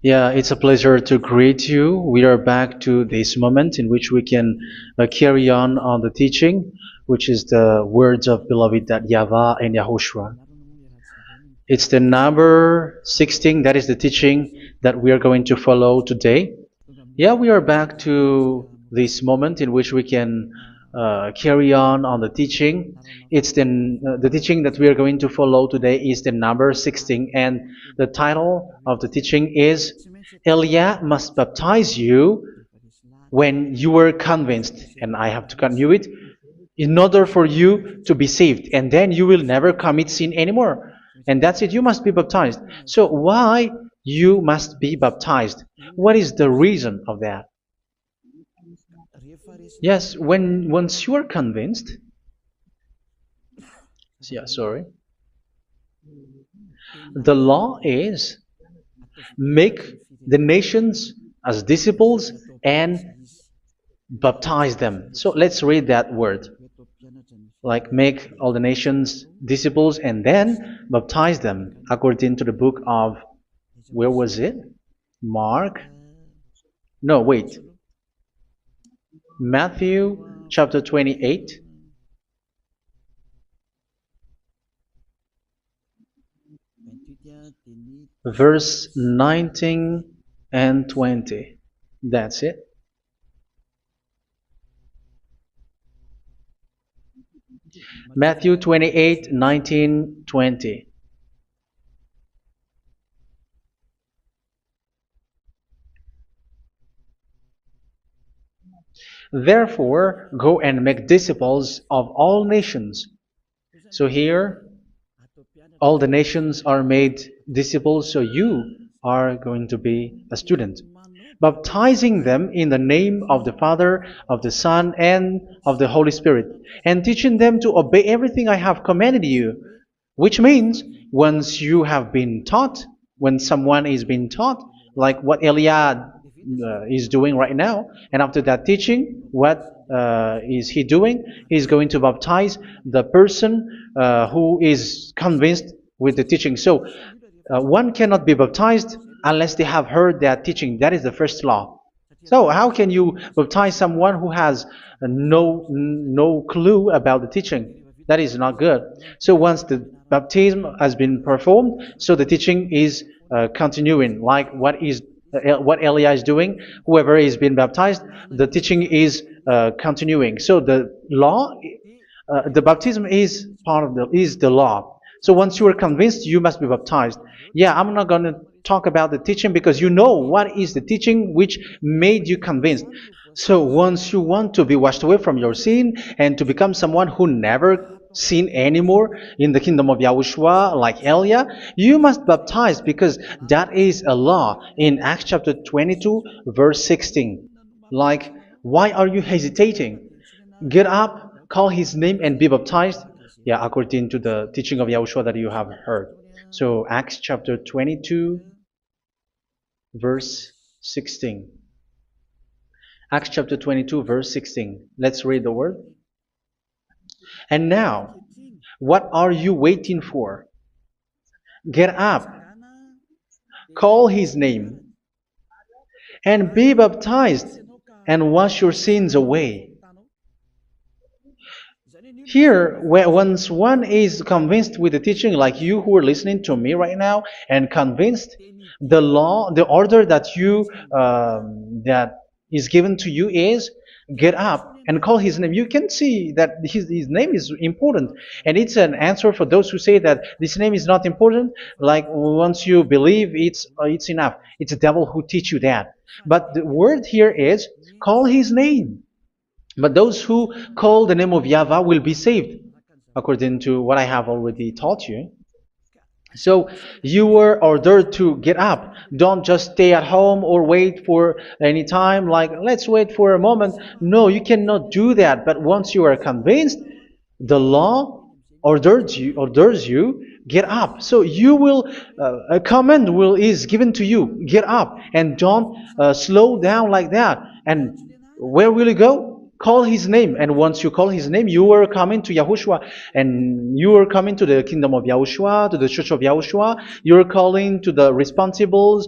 Yeah, it's a pleasure to greet you. We are back to this moment in which we can carry on the teaching, which is the words of beloved that YAHVAH and YAHOSHUA. It's the number 16, that is the teaching that we are going to follow today. Yeah, we are back to this moment in which we can carry on the teaching. It's the teaching that we are going to follow today is the number 16, and the title of the teaching is Elia must baptize you when you were convinced, and I have to continue it, in order for you to be saved, and then you will never commit sin anymore. And that's it, you must be baptized. So why you must be baptized? What is the reason of that? Yes, when once you are convinced, yeah, sorry, the law is make the nations as disciples and baptize them. So let's read that word. Like make all the nations disciples and then baptize them according to the book of, where was it? Mark? No, wait. Matthew chapter 28. Verse 19 and 20. That's it. Matthew 28, 19, 20. Therefore, go and make disciples of all nations. So here, all the nations are made disciples, so you are going to be a student. Baptizing them in the name of the Father, of the Son, and of the Holy Spirit, and teaching them to obey everything I have commanded you. Which means, once you have been taught, when someone is being taught, like what Elia is doing right now, and after that teaching, what is he doing? He's going to baptize the person who is convinced with the teaching. So one cannot be baptized unless they have heard that teaching. That is the first law. So how can you baptize someone who has no clue about the teaching? That is not good. So once the baptism has been performed, so the teaching is continuing, like what Elia is doing. Whoever is being baptized, the teaching is continuing. So the law, the baptism is part of the law. So once you are convinced, you must be baptized. Yeah, I'm not going to talk about the teaching because you know what is the teaching which made you convinced. So once you want to be washed away from your sin and to become someone who never sin anymore in the kingdom of Yahushua, like Elia, you must baptize because that is a law in Acts chapter 22, verse 16. Like, why are you hesitating? Get up, call his name, and be baptized. Yeah, according to the teaching of Yahushua that you have heard. So Acts chapter 22, verse 16. Acts chapter 22, verse 16. Let's read the word. And now, what are you waiting for? Get up, call his name, and be baptized, and wash your sins away. Here, once one is convinced with the teaching, like you who are listening to me right now, and convinced, the law, the order that that is given to you is get up and call his name. You can see that his name is important, and it's an answer for those who say that this name is not important. Like once you believe, it's enough. It's the devil who teach you that. But the word here is call his name. But those who call the name of YAHVAH will be saved, according to what I have already taught you. So you were ordered to get up. Don't just stay at home or wait for any time, like let's wait for a moment. No, you cannot do that. But once you are convinced, the law orders you get up. So you will a command is given to you. Get up and don't slow down like that. And where will you go? call his name. And once you call his name, you are coming to Yahushua. And you are coming to the kingdom of Yahushua, to the church of Yahushua. You are calling to the responsibles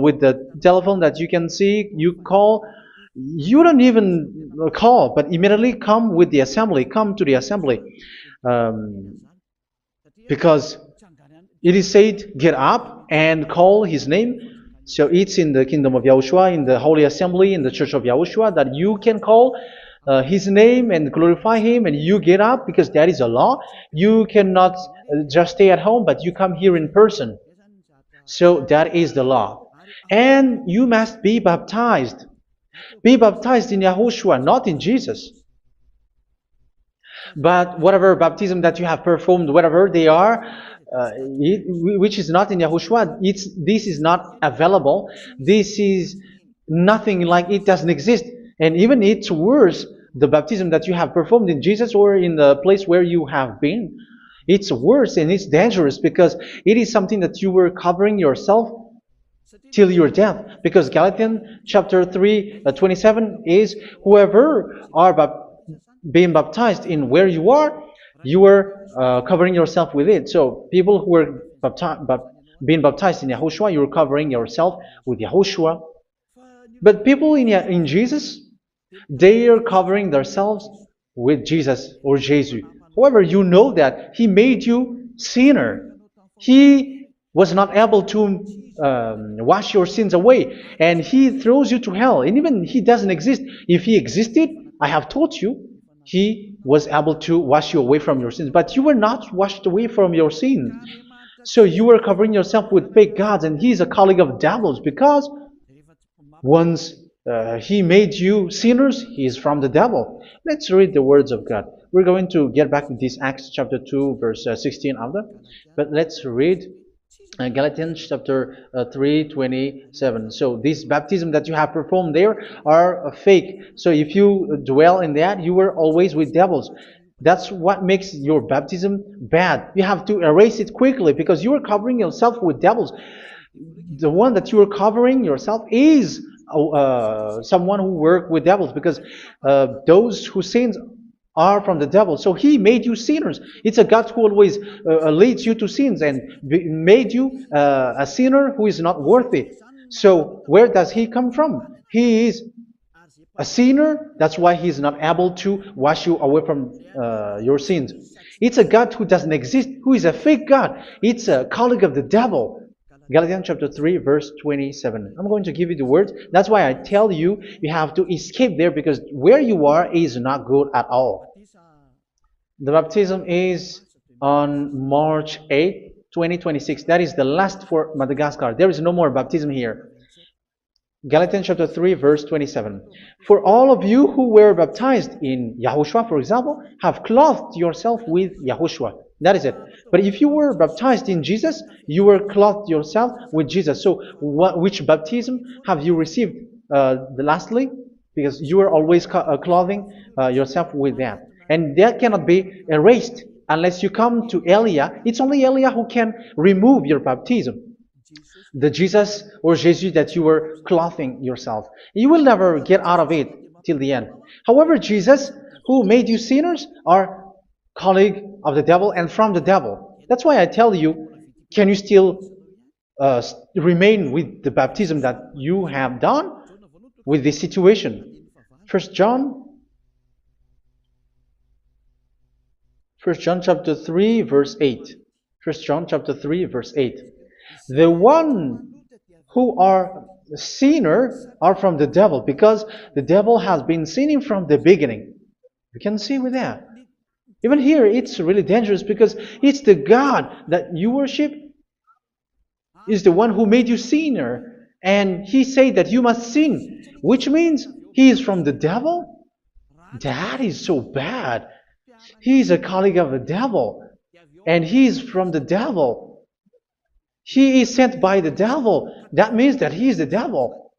with the telephone that you can see. You call. You don't even call, but immediately come with the assembly. Come to the assembly. Um, because it is said, get up and call his name. So it's in the kingdom of Yahushua, in the holy assembly, in the church of Yahushua, that you can call his name and glorify him, and you get up because that is a law. You cannot just stay at home, but you come here in person. So that is the law. And you must be baptized. Be baptized in Yahushua, not in Jesus. But whatever baptism that you have performed, whatever they are, which is not in Yahushua, this is not available. This is nothing, like it doesn't exist. And even it's worse, the baptism that you have performed in Jesus or in the place where you have been. It's worse and it's dangerous because it is something that you were covering yourself till your death. Because Galatians chapter 3, 27 is, whoever are being baptized in where you are covering yourself with it. So people who were being baptized in Yahushua, you're covering yourself with Yahushua. But people in Jesus, they are covering themselves with Jesus or Jesus. However, you know that he made you sinner. He was not able to wash your sins away, and he throws you to hell. And even he doesn't exist. If he existed, I have told you, he was able to wash you away from your sins. But you were not washed away from your sins. So you were covering yourself with fake gods, and he's a colleague of devils, because once he made you sinners, he is from the devil. Let's read the words of God. We're going to get back to this Acts chapter 2, verse 16 after. But let's read Galatians chapter 3:27. So this baptism that you have performed there are fake. So if you dwell in that, you were always with devils. That's what makes your baptism bad. You have to erase it quickly because you are covering yourself with devils. The one that you are covering yourself is someone who worked with devils, because those who sins are from the devil. So he made you sinners. It's a God who always leads you to sins and made you a sinner who is not worthy. So where does he come from? He is a sinner. That's why he is not able to wash you away from your sins. It's a God who doesn't exist, who is a fake God. It's a colleague of the devil. Galatians chapter 3, verse 27. I'm going to give you the words. That's why I tell you, you have to escape there, because where you are is not good at all. The baptism is on March 8, 2026. That is the last for Madagascar. There is no more baptism here. Galatians chapter 3, verse 27. For all of you who were baptized in Yahushua, for example, have clothed yourself with Yahushua. That is it. But if you were baptized in Jesus, you were clothed yourself with Jesus. So which baptism have you received lastly? Because you are always clothing yourself with that. And that cannot be erased unless you come to Elia. It's only Elia who can remove your baptism. The Jesus or Jesus that you were clothing yourself. You will never get out of it till the end. However, Jesus, who made you sinners, are colleague of the devil and from the devil. That's why I tell you, can you still remain with the baptism that you have done with this situation? First John chapter 3, verse 8. First John chapter 3, verse 8. The one who are sinners are from the devil, because the devil has been sinning from the beginning. You can see with that. Even here, it's really dangerous, because it's the God that you worship is the one who made you sinner. And he said that you must sin, which means he is from the devil. That is so bad. He is a colleague of the devil. And he is from the devil. He is sent by the devil. That means that he is the devil.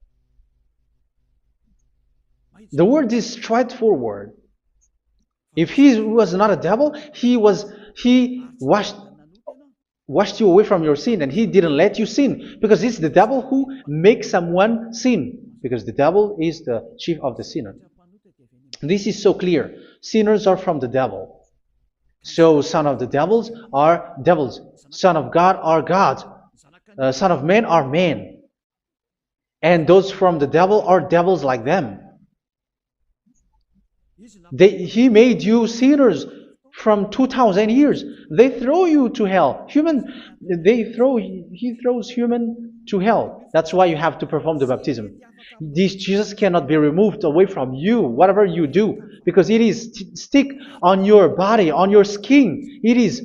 The word is straightforward. If he was not a devil, he washed you away from your sin, and he didn't let you sin, because it's the devil who makes someone sin, because the devil is the chief of the sinner. This is so clear. Sinners are from the devil. So son of the devils are devils. Son of God are gods. Son of men are men. And those from the devil are devils like them. He made you sinners from 2000 years. They throw you to hell. He throws human to hell. That's why you have to perform the baptism. This Jesus cannot be removed away from you, whatever you do, because it is stick on your body, on your skin. It is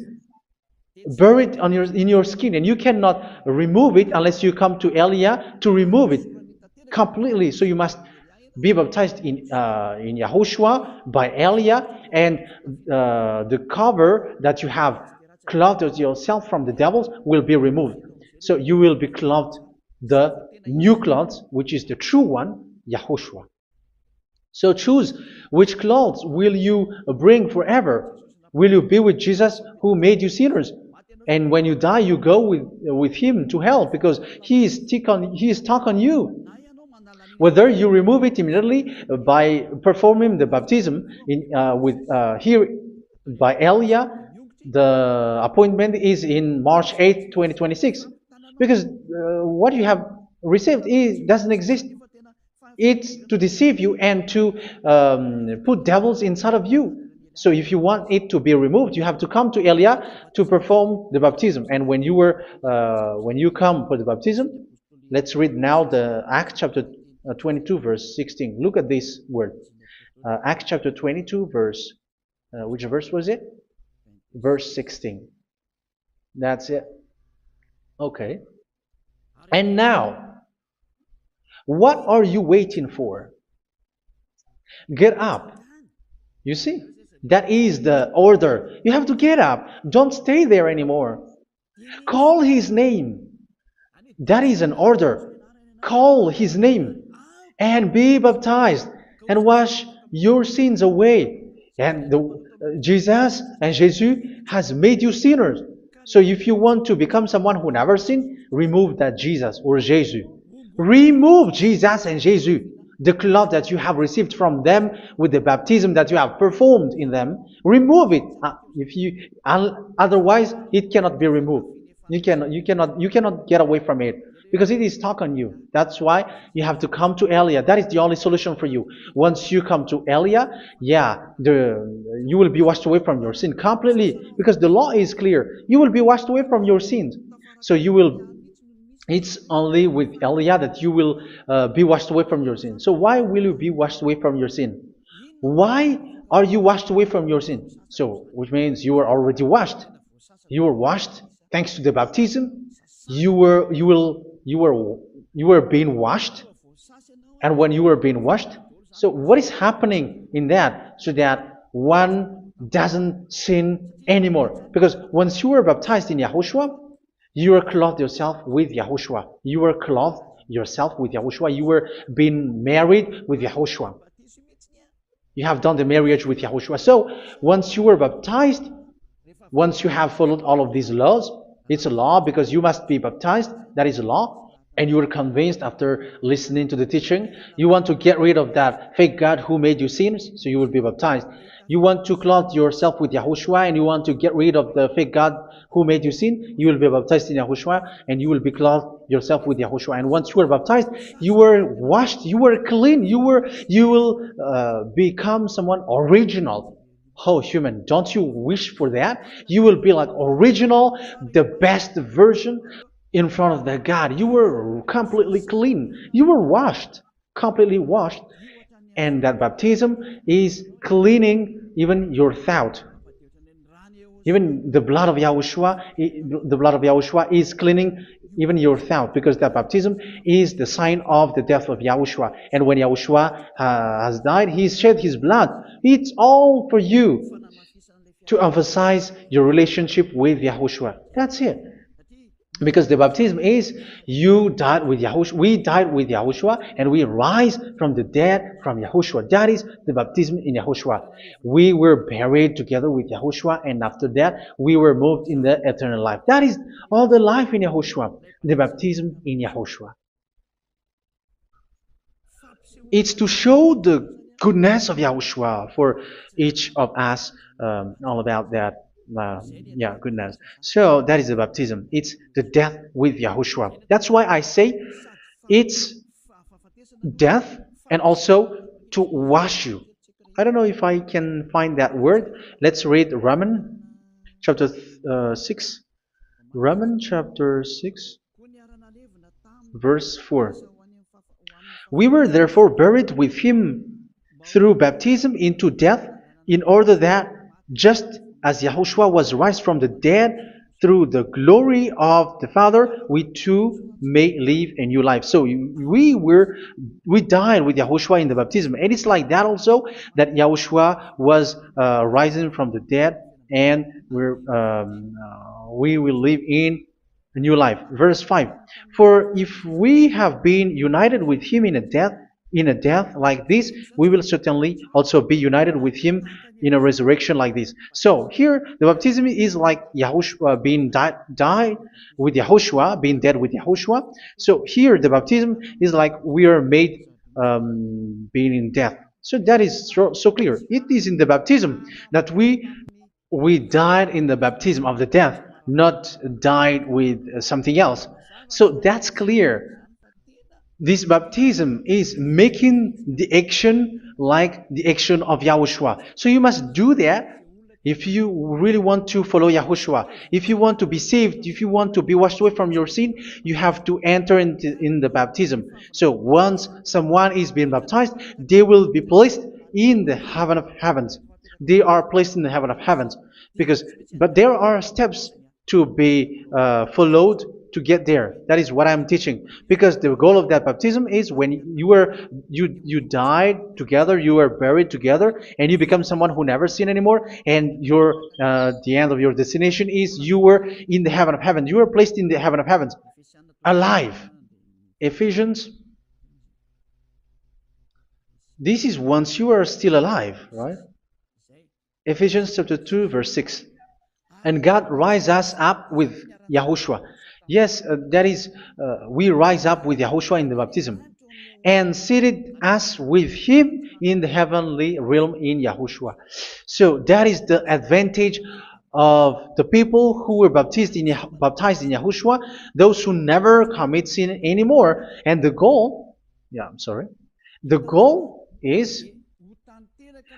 buried in your skin, and you cannot remove it unless you come to Elia to remove it completely. So you must be baptized in Yahushua by Elia, and the cover that you have clothed yourself from the devils will be removed. So you will be clothed the new clothes, which is the true one, Yahushua. So choose which clothes will you bring forever. Will you be with Jesus who made you sinners? And when you die, you go with him to hell because he is stuck on you. Whether you remove it immediately by performing the baptism here by Elia, the appointment is in March 8th, 2026. Because what you have received doesn't exist. It's to deceive you and to put devils inside of you. So if you want it to be removed, you have to come to Elia to perform the baptism. And when you come for the baptism, let's read now the Acts chapter 22 verse 16. Look at this word. Acts chapter 22 verse, which verse was it? Verse 16. That's it. Okay. And now, what are you waiting for? Get up. You see, that is the order. You have to get up. Don't stay there anymore. Call his name. That is an order. Call his name and be baptized and wash your sins away. And Jesus has made you sinners. So if you want to become someone who never sinned, remove that Jesus or Jesus. Remove Jesus and Jesus, the cloth that you have received from them with the baptism that you have performed in them. Remove it. Otherwise, it cannot be removed. You cannot get away from it because it is stuck on you. That's why you have to come to Elia. That is the only solution for you. Once you come to Elia, you will be washed away from your sin completely because the law is clear. You will be washed away from your sins. So it's only with Elia that you will be washed away from your sin. So why will you be washed away from your sin? Why are you washed away from your sin? So, which means you are already washed. You were washed thanks to the baptism. You were being washed, and when you were being washed, so what is happening in that? So that one doesn't sin anymore. Because once you were baptized in Yahushua, you were clothed yourself with Yahushua. You were clothed yourself with Yahushua. You were being married with Yahushua. You have done the marriage with Yahushua. So once you were baptized, once you have followed all of these laws, it's a law because you must be baptized. That is a law. And you are convinced after listening to the teaching, you want to get rid of that fake God who made you sinners, so you will be baptized. You want to clothe yourself with Yahushua and you want to get rid of the fake God who made you sin, you will be baptized in Yahushua and you will be clothed yourself with Yahushua. And once you are baptized, you were washed, you were clean, you will become someone original. Oh, human, don't you wish for that? You will be like original, the best version in front of the God. You were completely clean. You were washed, completely washed. And that baptism is cleaning even your thought. Even the blood of Yahushua is cleaning even your thought, because that baptism is the sign of the death of Yahushua. And when Yahushua has died, he shed his blood. It's all for you to emphasize your relationship with Yahushua. That's it. Because the baptism is you died with Yahushua, we died with Yahushua, and we rise from the dead from Yahushua. That is the baptism in Yahushua. We were buried together with Yahushua, and after that we were moved in the eternal life. That is all the life in Yahushua, the baptism in Yahushua. It's to show goodness of Yahushua for each of us, all about that. Yeah, goodness. So that is the baptism. It's the death with Yahushua. That's why I say it's death and also to wash you. I don't know if I can find that word. Let's read Romans chapter 6. Romans chapter 6, verse 4. We were therefore buried with him through baptism into death, in order that, just as Yahushua was raised from the dead through the glory of the Father, we too may live a new life. So we died with Yahushua in the baptism, and it's like that also that Yahushua was rising from the dead, and we will live in a new life. Verse 5. For if we have been united with him in a death like this, we will certainly also be united with him in a resurrection like this. So here the baptism is like Yahushua being died with Yahushua, being dead with Yahushua. So here the baptism is like we are made being in death. So that is so clear. It is in the baptism that we died in the baptism of the death, not died with something else. So that's clear. This baptism is making the action like the action of Yahushua. So you must do that if you really want to follow Yahushua. If you want to be saved, if you want to be washed away from your sin, you have to enter in the baptism. So once someone is being baptized, they will be placed in the heaven of heavens. They are placed in the heaven of heavens but there are steps to be followed to get there. That is what I'm teaching. Because the goal of that baptism is when you died together, you were buried together, and you become someone who never sin anymore. And the end of your destination is you were in the heaven of heaven. You were placed in the heaven of heavens, alive. Ephesians. This is once you are still alive, right? Ephesians chapter 2, verse 6. And God rise us up with Yahushua. Yes, that is, we rise up with Yahushua in the baptism. And seated us with him in the heavenly realm in Yahushua. So that is the advantage of the people who were baptized in Yahushua, those who never commit sin anymore. And the goal is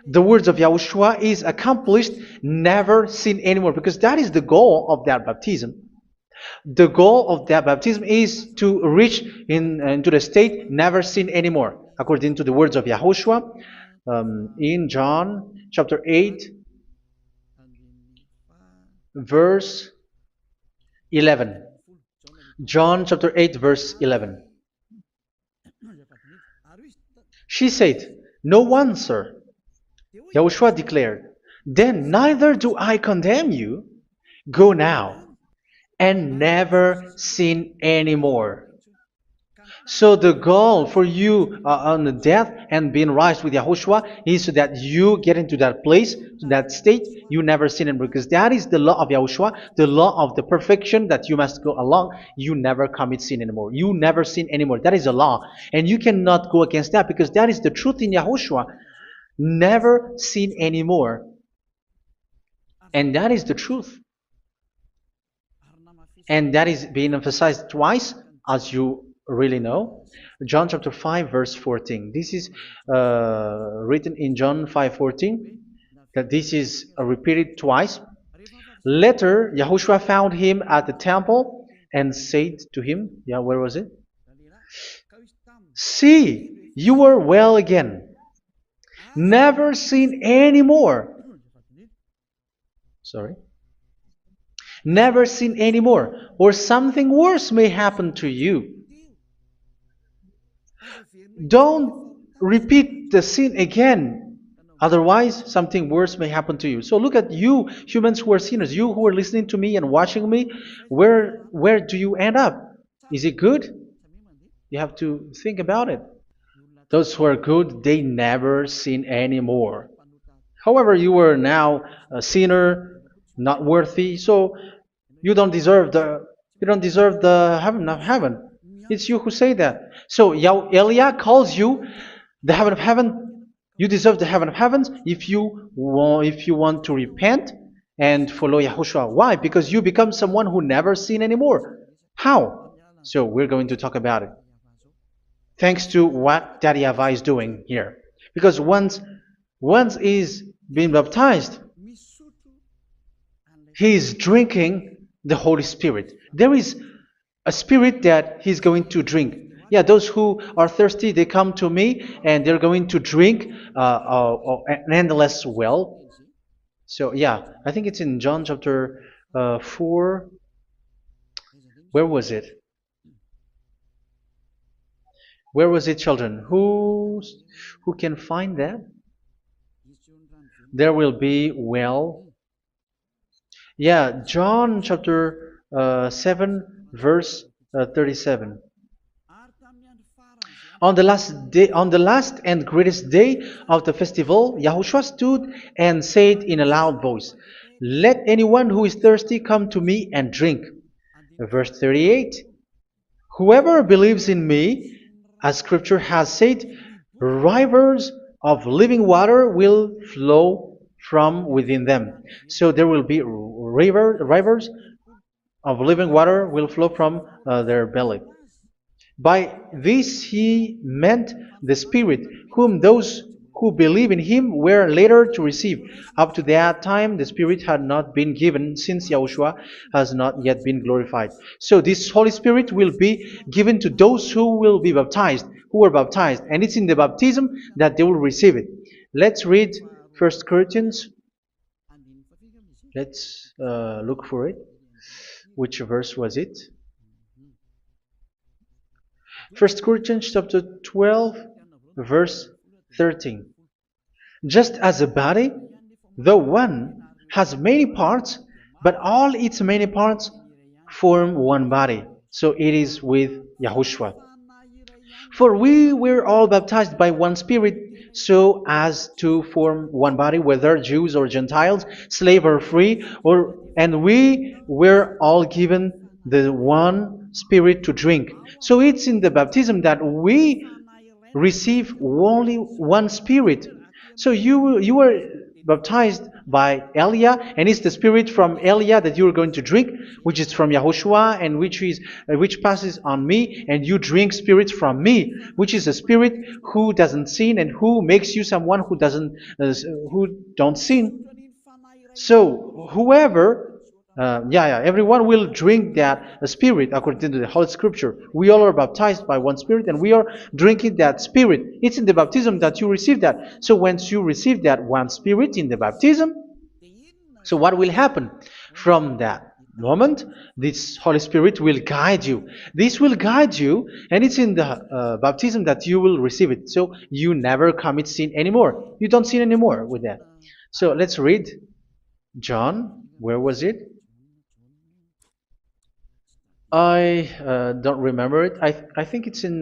the words of Yahushua is accomplished, never sin anymore, because that is the goal of that baptism. The goal of that baptism is to reach into the state never sin anymore, according to the words of Yahushua in John chapter 8, verse 11. John chapter 8, verse 11. She said, "No one, sir." Yahushua declared, "Then neither do I condemn you. Go now and never sin anymore." So the goal for you on the death and being raised with Yahushua is so that you get into that place, to that state, you never sin anymore. Because that is the law of Yahushua, the law of the perfection that you must go along. You never commit sin anymore. You never sin anymore. That is a law. And you cannot go against that because that is the truth in Yahushua. Never sin anymore. And that is the truth. And that is being emphasized twice, as you really know. John chapter 5, verse 14. This is written in John 5:14. That this is repeated twice. Later, Yahushua found him at the temple and said to him, where was it? "See, you are well again. Never sin anymore." Sorry. Never sin anymore, or something worse may happen to you. Don't repeat the sin again. Otherwise, something worse may happen to you. So look at you, humans who are sinners, you who are listening to me and watching me. Where do you end up? Is it good? You have to think about it. Those who are good, they never sin anymore. However, you are now a sinner, not worthy, so you don't deserve the heaven of heaven. It's you who say that. So Eliah calls you the heaven of heaven You deserve the heaven of heavens if you want to repent and follow Yahushua. Why? Because you become someone who never sin anymore. How? So we're going to talk about it. Thanks to what Daddy YAHVAH is doing here. Because once he's been baptized, he is drinking the Holy Spirit. There is a spirit that he's going to drink. Yeah, those who are thirsty, they come to me and they're going to drink an endless well. So, yeah, I think it's in John chapter 4. Where was it? Where was it, children? Who can find that? There will be well. Yeah, John chapter 7, verse 37. On the last and greatest day of the festival, Yahushua stood and said in a loud voice, "Let anyone who is thirsty come to me and drink." Verse 38, "Whoever believes in me, as Scripture has said, rivers of living water will flow from within them." So there will be rivers of living water will flow from their belly. By this he meant the Spirit, whom those who believe in him were later to receive. Up to that time, the Spirit had not been given, since Yahushua has not yet been glorified. So this Holy Spirit will be given to those who will be baptized, who are baptized, and it's in the baptism that they will receive it. Let's read 1 Corinthians. Let's look for it. Which verse was it? 1 Corinthians chapter 12, verse 13. Just as a body, though one, has many parts, but all its many parts form one body. So it is with Yahushua. For we were all baptized by one Spirit, so as to form one body, whether Jews or Gentiles, slave or free, and we were all given the one Spirit to drink. So it's in the baptism that we receive only one Spirit. So you were baptized by Elia, and it's the Spirit from Elia that you are going to drink, which is from Yahushua, and which passes on me, and you drink Spirit from me, which is a Spirit who doesn't sin and who makes you someone who don't sin. So whoever everyone will drink that Spirit according to the Holy Scripture. We all are baptized by one Spirit, and we are drinking that Spirit. It's in the baptism that you receive that. So once you receive that one Spirit in the baptism, so what will happen? From that moment, this Holy Spirit will guide you. This will guide you, and it's in the baptism that you will receive it. So you never commit sin anymore. You don't sin anymore with that. So let's read John. Where was it? I don't remember it. I think it's in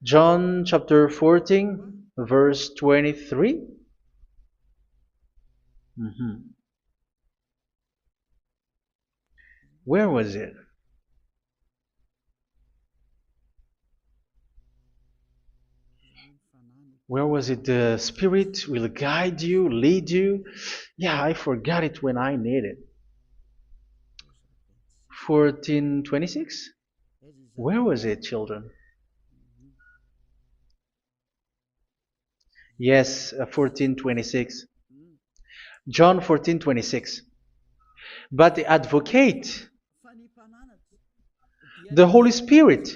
John chapter 14, verse 23. Mhm. Where was it? Where was it? The Spirit will guide you, lead you. Yeah, I forgot it when I need it. 14:26? Where was it, children? Yes, 14:26. John 14:26. But the advocate, the Holy Spirit,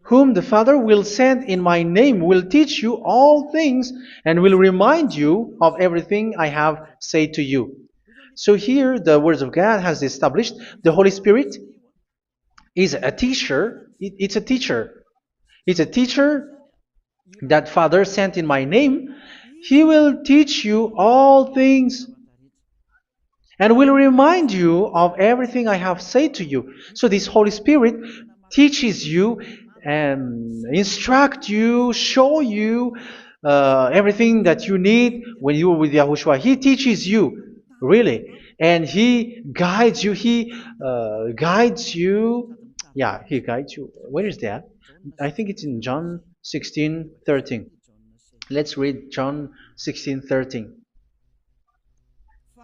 whom the Father will send in my name, will teach you all things and will remind you of everything I have said to you. So here the words of God has established the Holy Spirit is a teacher. It's a teacher. It's a teacher that Father sent in my name. He will teach you all things and will remind you of everything I have said to you. So this Holy Spirit teaches you and instruct you, show you everything that you need when you are with Yahushua. He teaches you, really, and He guides you. He guides you. Yeah, He guides you. Where is that? I think it's in John 16:13. Let's read John 16:13.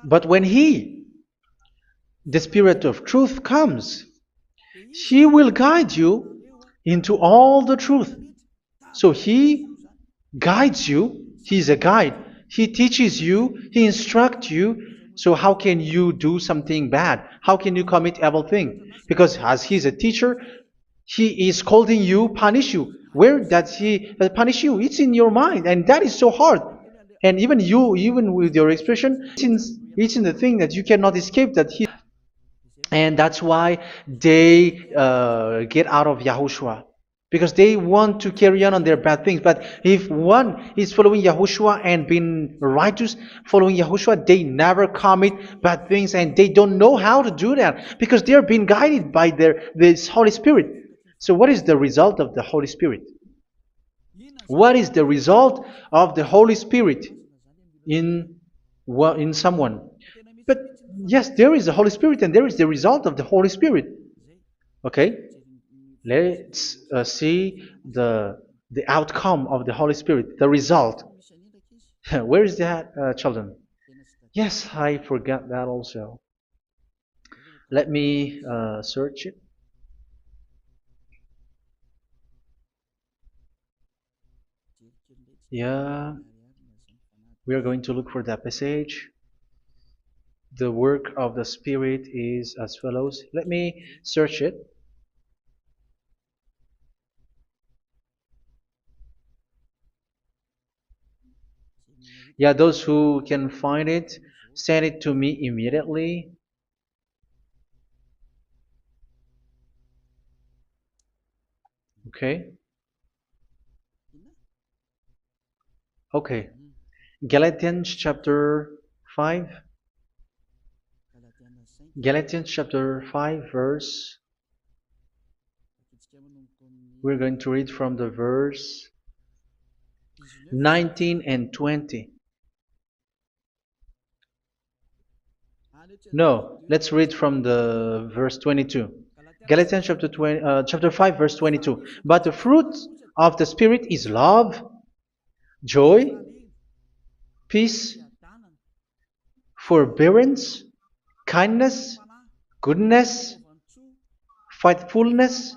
But when He, the Spirit of truth, comes, He will guide you into all the truth. So He guides you. He's a guide. He teaches you. He instructs you. So how can you do something bad? How can you commit evil thing? Because as He's a teacher, He is scolding you, punish you. Where does He punish you? It's in your mind, and that is so hard. And even you, even with your expression, it's in the thing that you cannot escape that He. And that's why they get out of Yahushua, because they want to carry on their bad things. But if one is following Yahushua and being righteous, following Yahushua, they never commit bad things, and they don't know how to do that because they are being guided by this Holy Spirit. So what is the result of the Holy Spirit? What is the result of the Holy Spirit in someone? But yes, there is the Holy Spirit, and there is the result of the Holy Spirit. Okay, let's see the outcome of the Holy Spirit, the result. Where is that, children? Yes, I forgot that also. Let me search it. Yeah, we are going to look for that passage. The work of the Spirit is as follows. Let me search it. Yeah, those who can find it, send it to me immediately. Okay. Okay. Galatians chapter 5. Galatians chapter 5 verse. We're going to read from the verse 19 and 20. No, let's read from the verse 22. Galatians chapter 5 verse 22. But the fruit of the Spirit is love, joy, peace, forbearance, kindness, goodness, faithfulness.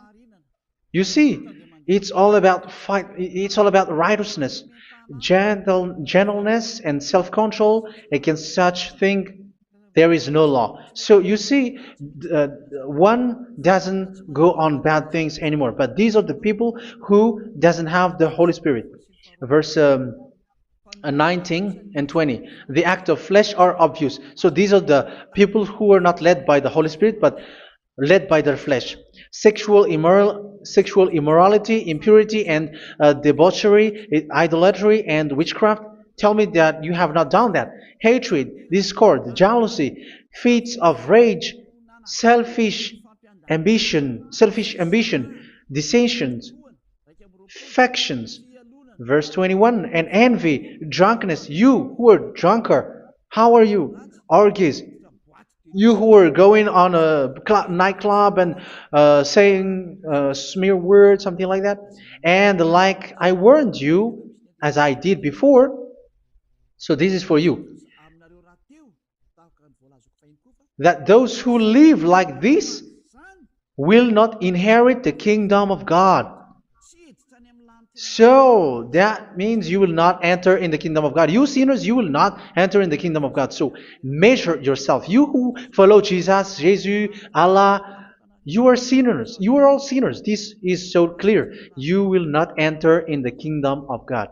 You see, it's all about it's all about righteousness, gentleness, and self-control. Against such thing, there is no law. So you see, one doesn't go on bad things anymore. But these are the people who doesn't have the Holy Spirit. Verse 19 and 20. The act of flesh are obvious. So these are the people who are not led by the Holy Spirit, but led by their flesh. Sexual immorality, impurity, and debauchery, idolatry, and witchcraft. Tell me that you have not done that. Hatred, discord, jealousy, fits of rage, selfish ambition, dissensions, factions. Verse 21, and envy, drunkenness. You who are drunkard, how are you? Orgies. You who are going on a nightclub and saying smear words, something like that. And like I warned you, as I did before, so this is for you. That those who live like this will not inherit the kingdom of God. So that means you will not enter in the kingdom of God. You sinners, you will not enter in the kingdom of God. So measure yourself. You who follow Jesus, Allah, you are sinners. You are all sinners. This is so clear. You will not enter in the kingdom of God.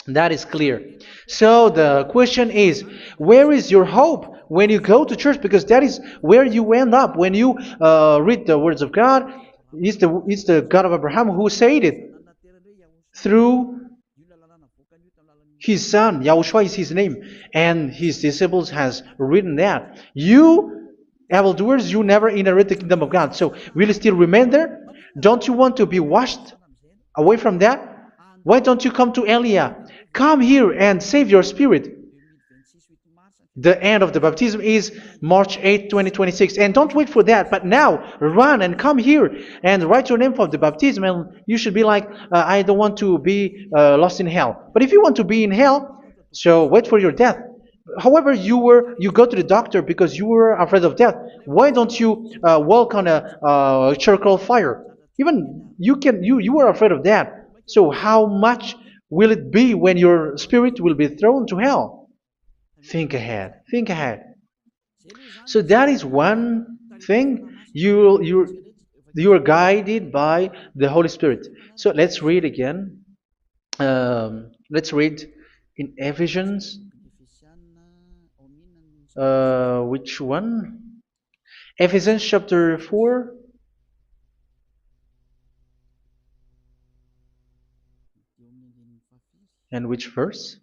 That is clear. So the question is, where is your hope when you go to church? Because that is where you end up when you read the words of God. It's the God of Abraham who said it through His Son. YAHOSHUAH is His name, and His disciples has written that. You evildoers, you never inherit the kingdom of God. So will you still remain there? Don't you want to be washed away from that? Why don't you come to Elia? Come here and save your spirit. The end of the baptism is March 8th, 2026. And don't wait for that, but now run and come here and write your name for the baptism. And you should be like, I don't want to be lost in hell. But if you want to be in hell, so wait for your death. However, you go to the doctor because you were afraid of death. Why don't you walk on a charcoal fire? Even you were afraid of that. So how much will it be when your spirit will be thrown to hell? Think ahead. Think ahead. So that is one thing. You are guided by the Holy Spirit. So let's read again. Let's read in Ephesians. Which one? Ephesians chapter 4. And which verse?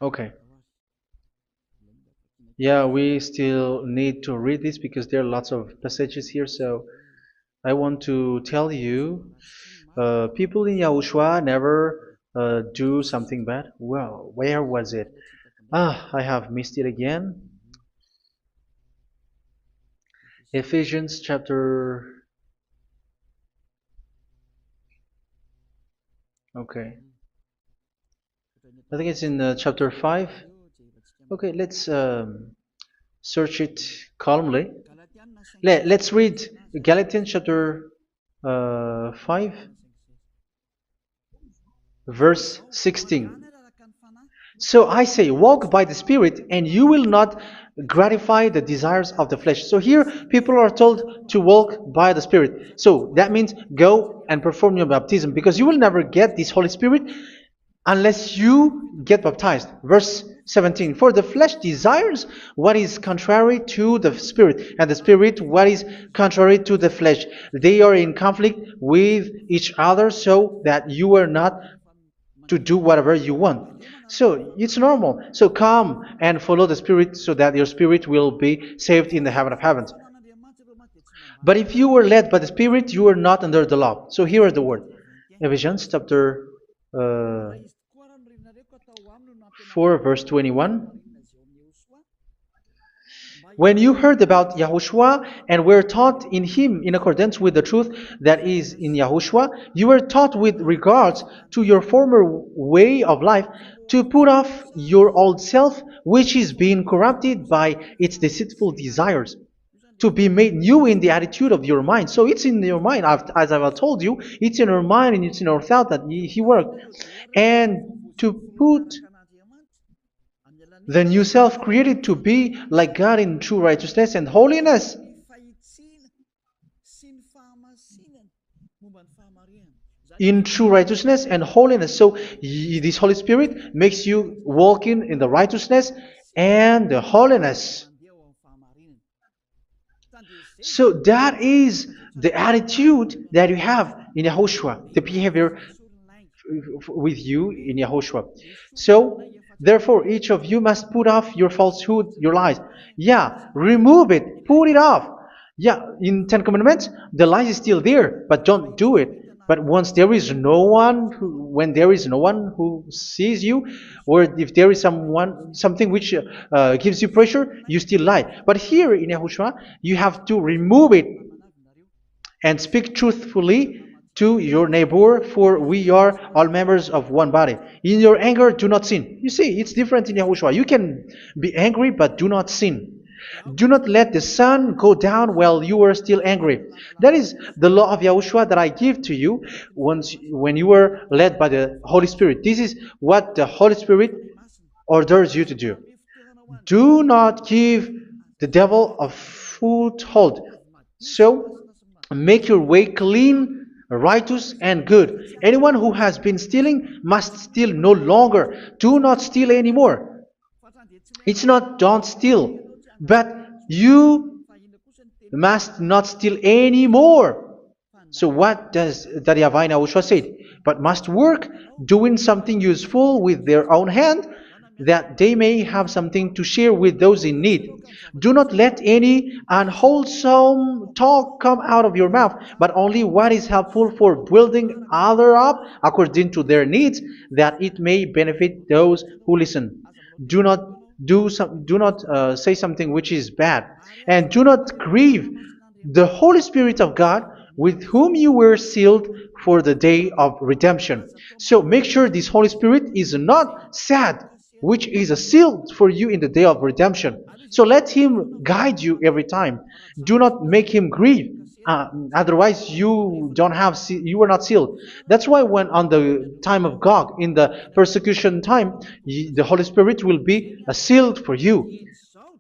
Okay. Yeah, we still need to read this because there are lots of passages here. So I want to tell you, people in Yahushua never do something bad. Well, where was it? I have missed it again. Ephesians chapter. Okay. I think it's in chapter 5. Okay, let's search it calmly. Let's read Galatians chapter 5, verse 16. So I say, walk by the Spirit, and you will not gratify the desires of the flesh. So here, people are told to walk by the Spirit. So that means go and perform your baptism, because you will never get this Holy Spirit unless you get baptized. Verse 17. For the flesh desires what is contrary to the Spirit, and the Spirit what is contrary to the flesh. They are in conflict with each other, so that you are not to do whatever you want. So it's normal. So come and follow the Spirit so that your spirit will be saved in the heaven of heavens. But if you were led by the Spirit, you are not under the law. So here is the word. Ephesians chapter 4 verse 21. When you heard about Yahushua and were taught in him in accordance with the truth that is in Yahushua, you were taught with regards to your former way of life to put off your old self, which is being corrupted by its deceitful desires, to be made new in the attitude of your mind. So it's in your mind, as I've told you, it's in your mind and it's in your thought that he worked. And to put the new self created to be like God in true righteousness and holiness. In true righteousness and holiness. So this Holy Spirit makes you walk in the righteousness and the holiness. So that is the attitude that you have in Yahushua, the behavior with you in Yahushua. So therefore, each of you must put off your falsehood, your lies. Yeah, remove it, put it off. Yeah, in Ten Commandments, the lies is still there, but don't do it. But once there is no one, when there is no one who sees you, or if there is something which gives you pressure, you still lie. But here in Yahushua, you have to remove it and speak truthfully to your neighbor, for we are all members of one body. In your anger, do not sin. You see, it's different in Yahushua. You can be angry, but do not sin. Do not let the sun go down while you are still angry. That is the law of Yahushua that I give to you when you were led by the Holy Spirit. This is what the Holy Spirit orders you to do. Do not give the devil a foothold. So, make your way clean, righteous and good. Anyone who has been stealing must steal no longer. Do not steal anymore. It's not don't steal, but you must not steal anymore. So what does the YAHVAH say? But must work, doing something useful with their own hand, that they may have something to share with those in need. Do not let any unwholesome talk come out of your mouth, but only what is helpful for building others up according to their needs, that it may benefit those who listen. Do not do not say something which is bad, and do not grieve the Holy Spirit of God, with whom you were sealed for the day of redemption. So make sure this Holy Spirit is not sad, which is a seal for you in the day of redemption. So let Him guide you every time. Do not make Him grieve. Otherwise, you don't have you are not sealed. That's why when on the time of God, in the persecution time, the Holy Spirit will be sealed for you.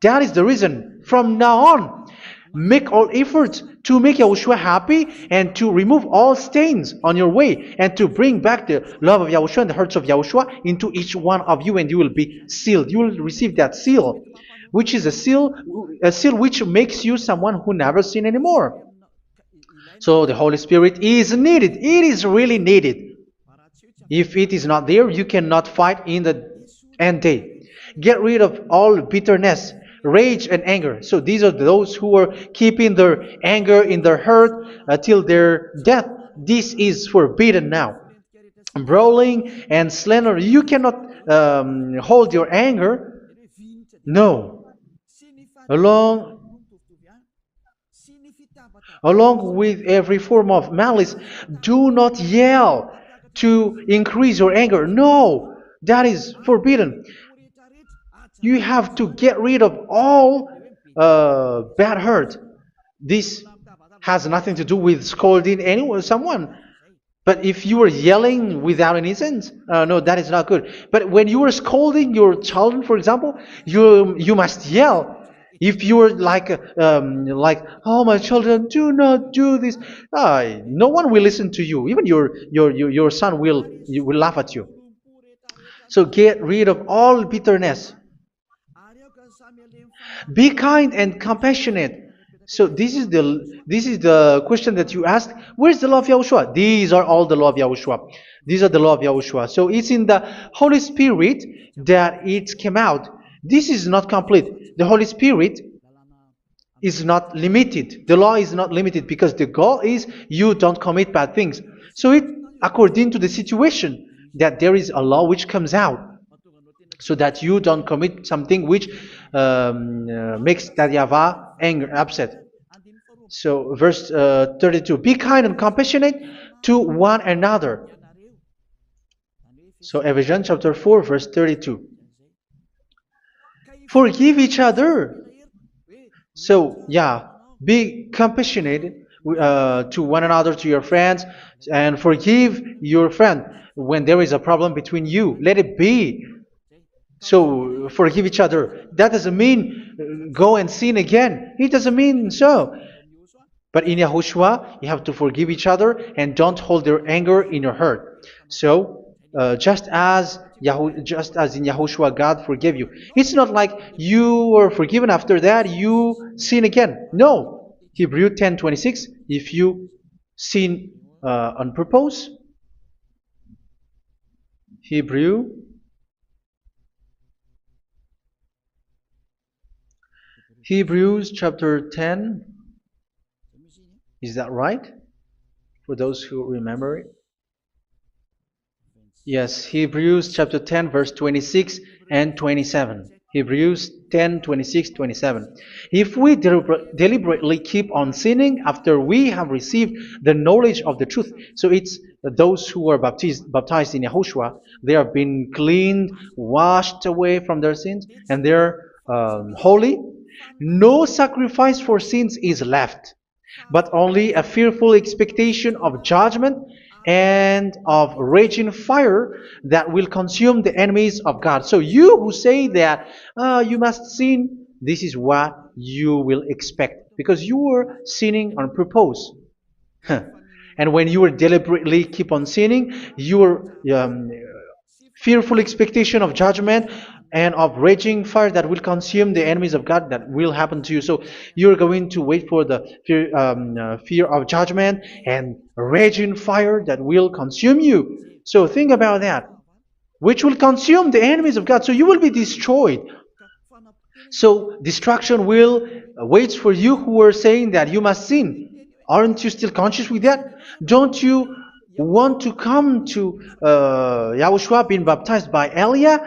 That is the reason. From now on, make all efforts to make Yahushua happy and to remove all stains on your way and to bring back the love of Yahushua and the hearts of Yahushua into each one of you, and you will be sealed. You will receive that seal, which is a seal which makes you someone who never sin anymore. So the Holy Spirit is needed. It is really needed. If it is not there, you cannot fight in the end day. Get rid of all bitterness, rage, and anger. So these are those who are keeping their anger in their heart till their death. This is forbidden now. Brawling and slander. You cannot hold your anger. No. Along Along with every form of malice, do not yell to increase your anger. No, that is forbidden. You have to get rid of all bad hurt. This has nothing to do with scolding anyone, someone. But if you are yelling without any sense, no, that is not good. But when you are scolding your children, for example, you must yell. If you are like, oh my children, do not do this, no one will listen to you. Even your son will laugh at you. So get rid of all bitterness. Be kind and compassionate. So this is the question that you asked. Where's the law of Yahushua? These are all the law of Yahushua. These are the law of Yahushua. So it's in the Holy Spirit that it came out. This is not complete. The Holy Spirit is not limited. The law is not limited because the goal is you don't commit bad things. So it according to the situation that there is a law which comes out, so that you don't commit something which makes that YAHVAH angry, upset. So verse 32, be kind and compassionate to one another. So Ephesians chapter 4 verse 32. Forgive each other. So yeah, be compassionate to one another, to your friends, and forgive your friend when there is a problem between you. Let it be. So forgive each other. That doesn't mean go and sin again. It doesn't mean so. But in Yahushua, you have to forgive each other and don't hold their anger in your heart. So just as in Yahushua, God forgave you. It's not like you were forgiven after that you sin again. No. Hebrew 10:26. If you sin on purpose, Hebrews chapter 10. Is that right? For those who remember it. Yes, Hebrews chapter 10 verse 26 and 27. Hebrews 10, 26, 27. If we deliberately keep on sinning after we have received the knowledge of the truth, so it's those who are baptized in Yahushua, they have been cleaned, washed away from their sins, and they're holy. No sacrifice for sins is left, but only a fearful expectation of judgment and of raging fire that will consume the enemies of God. So you who say that you must sin, this is what you will expect, because you were sinning on purpose. And when you deliberately keep on sinning, your fearful expectation of judgment and of raging fire that will consume the enemies of God, that will happen to you. So you're going to wait for the fear of judgment and raging fire that will consume you. So think about that. which will consume the enemies of God. So you will be destroyed. So destruction will wait for you who are saying that you must sin. Aren't you still conscious with that? Don't you want to come to Yahushua being baptized by Elia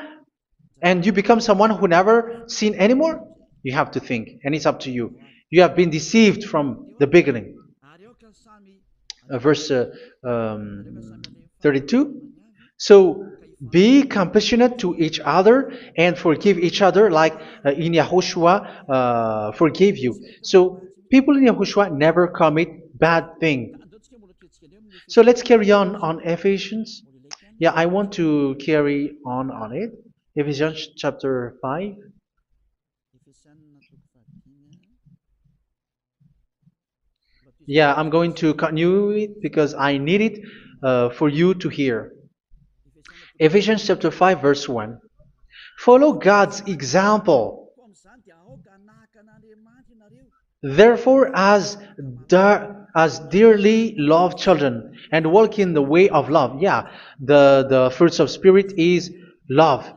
and you become someone who never sinned anymore? You have to think, and it's up to you. You have been deceived from the beginning. Verse 32. So be compassionate to each other and forgive each other like in Yahushua forgave you. So people in Yahushua never commit bad thing. So let's carry on Ephesians. Yeah, I want to carry on it. Ephesians chapter 5. Yeah, I'm going to continue it because I need it for you to hear. Ephesians chapter 5 verse 1. Follow God's example. Therefore, as dearly loved children, and walk in the way of love. Yeah, the fruits of spirit is love.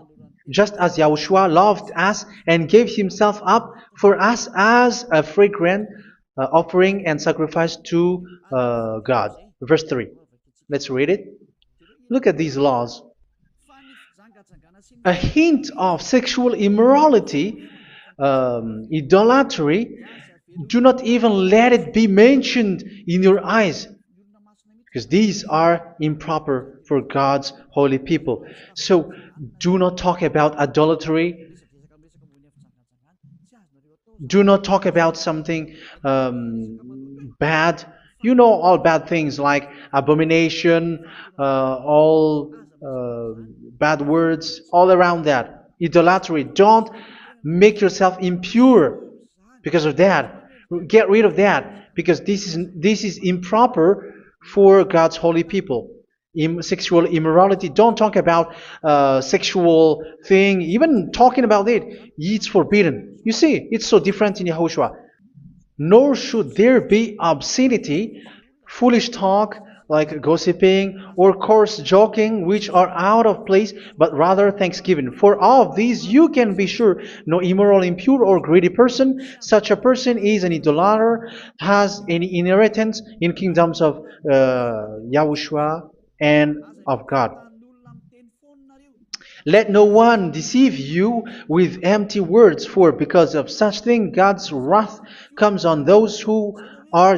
Just as Yahushua loved us and gave himself up for us as a fragrant offering and sacrifice to God. Verse 3. Let's read it. Look at these laws. A hint of sexual immorality, idolatry, do not even let it be mentioned in your eyes, because these are improper for God's holy people. So do not talk about idolatry. Do not talk about something bad. You know all bad things like abomination, all bad words, all around that. Idolatry. Don't make yourself impure because of that. Get rid of that because this is improper for God's holy people. Sexual immorality. Don't talk about sexual thing. Even talking about it's forbidden. You see, it's so different in Yahushua. Nor should there be obscenity, foolish talk like gossiping or coarse joking, which are out of place, but rather thanksgiving. For of these you can be sure: no immoral, impure, or greedy person, such a person is an idolater, has any inheritance in kingdoms of Yahushua and of God. Let no one deceive you with empty words, for because of such thing God's wrath comes on those who are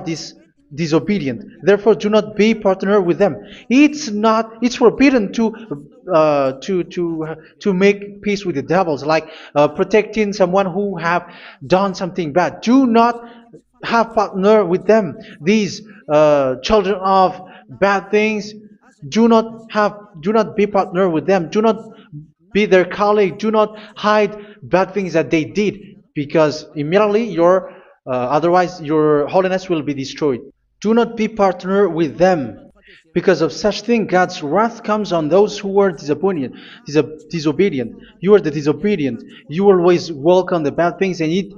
disobedient. Therefore, do not be partner with them. It's forbidden to make peace with the devils, like protecting someone who have done something bad. Do not have partner with them. These children of bad things. Do not be partner with them. Do not be their colleague. Do not hide bad things that they did, because immediately otherwise your holiness will be destroyed. Do not be partner with them. Because of such thing, God's wrath comes on those who are disobedient. You are the disobedient. You always walk on the bad things, and it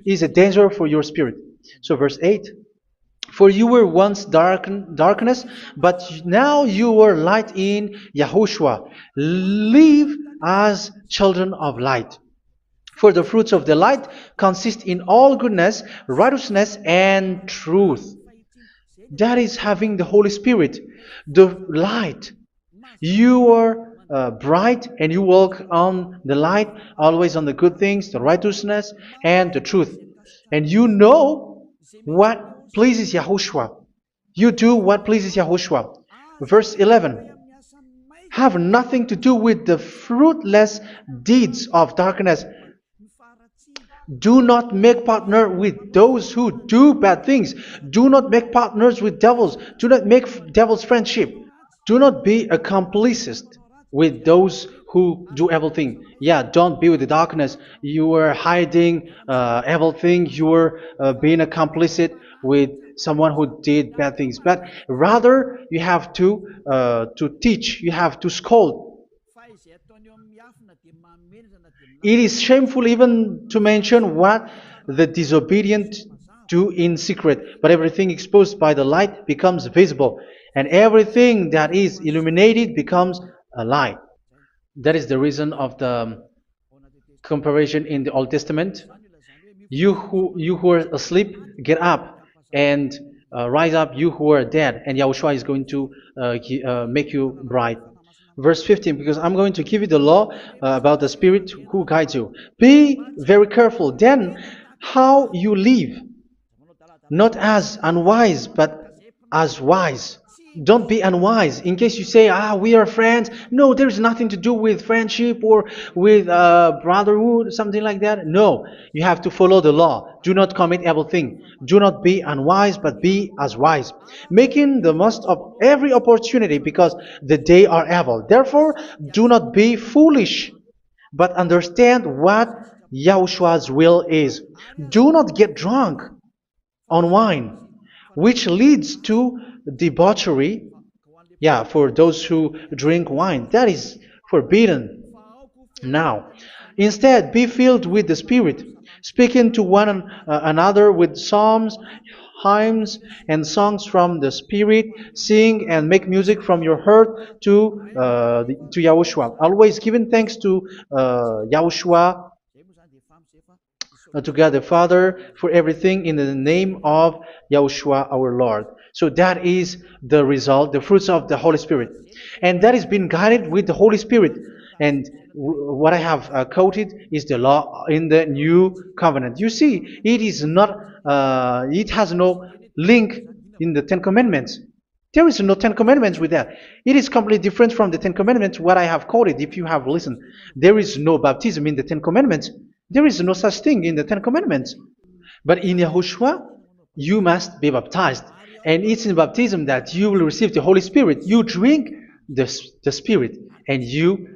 is a danger for your spirit. So verse 8. For you were once darkness, but now you are light in Yahushua. Live as children of light. For the fruits of the light consist in all goodness, righteousness, and truth. That is having the Holy Spirit, the light. You are bright and you walk on the light, always on the good things, the righteousness, and the truth. And you know what pleases Yahushua. You do what pleases Yahushua. Verse 11. Have nothing to do with the fruitless deeds of darkness. Do not make partner with those who do bad things. Do not make partners with devils. Do not make devils friendship. Do not be accomplices with those who do evil things. Yeah, don't be with the darkness. You are hiding evil things. You are being a complicit with someone who did bad things. But rather, you have to teach. You have to scold. It is shameful even to mention what the disobedient do in secret, but everything exposed by the light becomes visible, and everything that is illuminated becomes a lie. That is the reason of the comparison in the Old Testament. You who are asleep, get up and rise up, you who are dead, and Yahushua is going to make you bright. Verse 15, because I'm going to give you the law about the Spirit who guides you. Be very careful then how you live, not as unwise, but as wise. Don't be unwise. In case you say, we are friends. No, there's nothing to do with friendship or with brotherhood, something like that. No, you have to follow the law. Do not commit evil thing. Do not be unwise, but be as wise, making the most of every opportunity, because the day are evil. Therefore, do not be foolish, but understand what Yahushua's will is. Do not get drunk on wine, which leads to debauchery. Yeah, for those who drink wine, that is forbidden now. Instead, be filled with the Spirit, speaking to one another with psalms, hymns, and songs from the Spirit. Sing and make music from your heart to Yahushua. Always giving thanks to Yahushua, to God the Father, for everything in the name of Yahushua our Lord. So that is the result, the fruits of the Holy Spirit. And that is being guided with the Holy Spirit. And what I have quoted is the law in the new covenant. You see, it is not, it has no link in the Ten Commandments. There is no Ten Commandments with that. It is completely different from the Ten Commandments, what I have quoted, if you have listened. There is no baptism in the Ten Commandments. There is no such thing in the Ten Commandments. But in Yahushua, you must be baptized. And it's in baptism that you will receive the Holy Spirit. You drink the Spirit, and you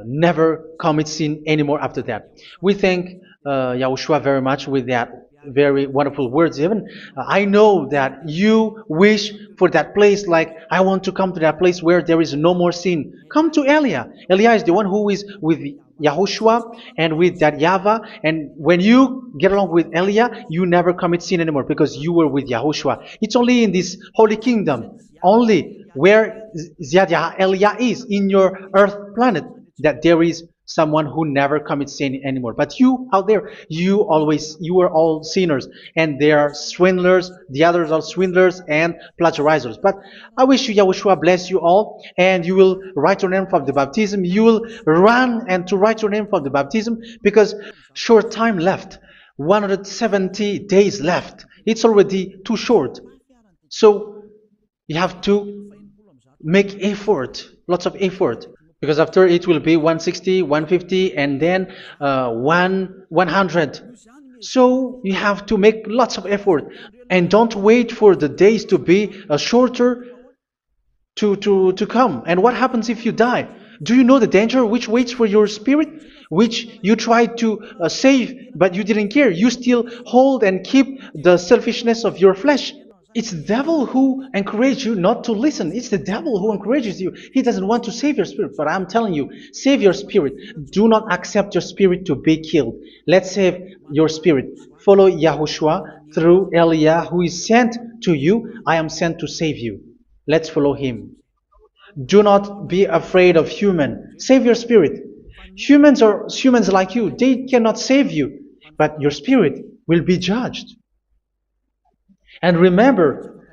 never commit sin anymore after that. We thank Yahushua very much with that very wonderful words. Even I know that you wish for that place, like I want to come to that place where there is no more sin. Come to Elia. Elia is the one who is with Yahushua and with that YAHVAH, and when you get along with Elia, you never commit sin anymore because you were with Yahushua. It's only in this holy kingdom, only where Ziad Elia is, in your earth planet, that there is someone who never commits sin anymore. But you out there, you are all sinners, and they are swindlers. The others are swindlers and plagiarizers. But I wish you, Yahushua, bless you all, and you will write your name for the baptism. You will run and to write your name for the baptism, because short time left, 170 days left. It's already too short. So you have to make effort, lots of effort, because after it will be 160, 150, and then 100. So you have to make lots of effort, and don't wait for the days to be shorter to come. And what happens if you die? Do you know the danger which waits for your spirit, which you tried to save, but you didn't care? You still hold and keep the selfishness of your flesh. It's the devil who encourages you not to listen. It's the devil who encourages you. He doesn't want to save your spirit. But I'm telling you, save your spirit. Do not accept your spirit to be killed. Let's save your spirit. Follow Yahushua through Elia, who is sent to you. I am sent to save you. Let's follow him. Do not be afraid of human. Save your spirit. Humans are humans like you. They cannot save you. But your spirit will be judged. And remember,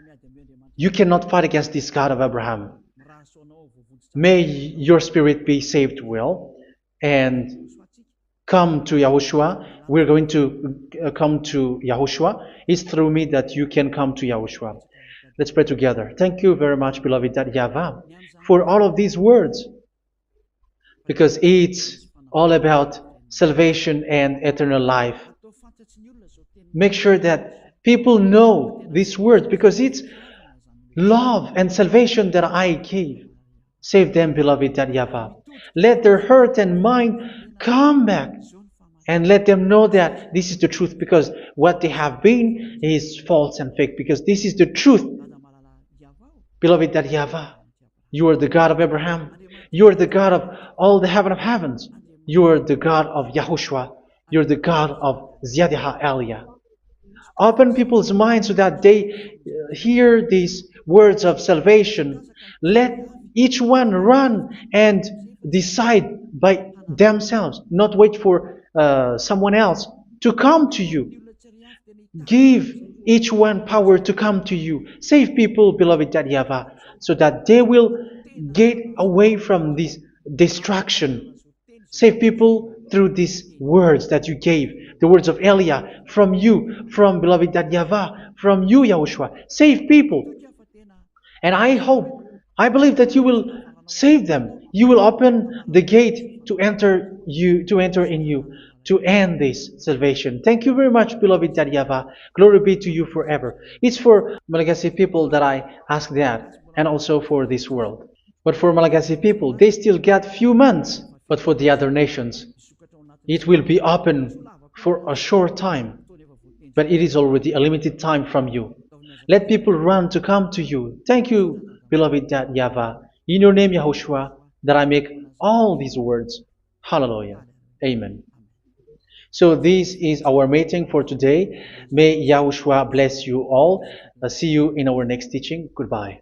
you cannot fight against this God of Abraham. May your spirit be saved well and come to Yahushua. We're going to come to Yahushua. It's through me that you can come to Yahushua. Let's pray together. Thank you very much, beloved YAHVAH, for all of these words, because it's all about salvation and eternal life. Make sure that people know these words, because it's love and salvation that I gave. Save them, beloved YAHVAH. Let their heart and mind come back, and let them know that this is the truth, because what they have been is false and fake, because this is the truth. Beloved YAHVAH, you are the God of Abraham. You are the God of all the heaven of heavens. You are the God of Yahushua. You are the God of Ziad Elia. Open people's minds so that they hear these words of salvation. Let Each one run and decide by themselves, not wait for someone else to come to you. Give each one power to come to you. Save people, beloved YAHVAH, so that they will get away from this distraction. Save people through these words that you gave, the words of Elia, from you, from beloved YAHVAH, from you, Yahushua. Save people. And I hope, I believe that you will save them. You will open the gate to enter in you, to end this salvation. Thank you very much, beloved YAHVAH. Glory be to you forever. It's for Malagasy people that I ask that, and also for this world. But for Malagasy people, they still get few months. But for the other nations, it will be open for a short time. But it is already a limited time from you. Let people run to come to you. Thank you, beloved YAHVAH. In your name, Yahushua, that I make all these words. Hallelujah. Amen. So this is our meeting for today. May Yahushua bless you all. See you in our next teaching. Goodbye.